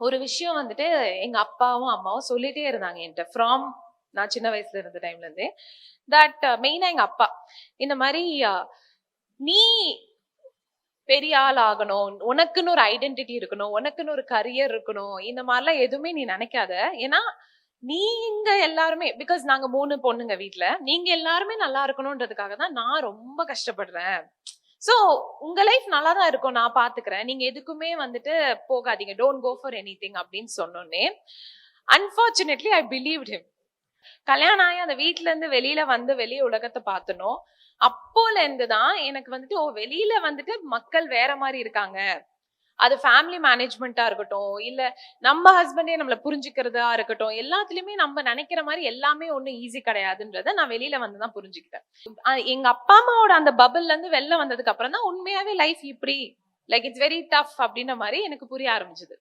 ஒரு விஷயம் வந்துட்டு எங்க அப்பாவும் அம்மாவும் சொல்லிட்டே இருந்தாங்க என்கிட்ட ஃப்ரம் நான் சின்ன வயசுல இருந்த டைம்ல இருந்தே தட் மெயினா எங்க அப்பா இந்த மாதிரி நீ பெரிய ஆள் ஆகணும், உனக்குன்னு ஒரு ஐடென்டிட்டி இருக்கணும், உனக்குன்னு ஒரு கரியர் இருக்கணும், இந்த மாதிரிலாம் எதுவுமே நீ நினைக்காத. ஏன்னா நீங்க எல்லாருமே பிகாஸ் நாங்க 3 பொண்ணுங்க வீட்ல, நீங்க எல்லாருமே நல்லா இருக்கணும்ன்றதுக்காக தான் நான் ரொம்ப கஷ்டப்படுறேன். சோ உங்க லைஃப் நல்லா தான் இருக்கும், நான் பாத்துக்கிறேன், நீங்க எதுக்குமே வந்துட்டு போகாதீங்க, டோன்ட் கோ ஃபார் எனிதிங் அப்படின்னு சொன்னோன்னே அன்பார்ச்சுனேட்லி ஐ பிலீவ்ட் ஹிம். கல்யாணம் ஆகி அந்த வீட்ல இருந்து வெளியில வந்து வெளிய உலகத்தை பார்த்தனோ அப்போல இருந்து தான் எனக்கு வந்துட்டு ஓ வெளியில வந்துட்டு மக்கள் வேற மாதிரி இருக்காங்க. அது ஃபேமிலி மேனேஜ்மெண்டா இருக்கட்டும், இல்ல நம்ம ஹஸ்பண்டே நம்மள புரிஞ்சுக்கிறதா இருக்கட்டும், எல்லாத்துலயுமே நம்ம நினைக்கிற மாதிரி எல்லாமே ஒண்ணும் ஈஸி கிடையாதுன்றத நான் வெளியில வந்து தான் புரிஞ்சுக்கிட்டேன். எங்க அப்பா அம்மாவோட அந்த பபிள்ல இருந்து வெளில வந்ததுக்கு அப்புறம் தான் உண்மையாவே லைஃப் இப்படி லைக் இட்ஸ் வெரி டஃப் அப்படின்ற மாதிரி எனக்கு புரிய ஆரம்பிச்சது.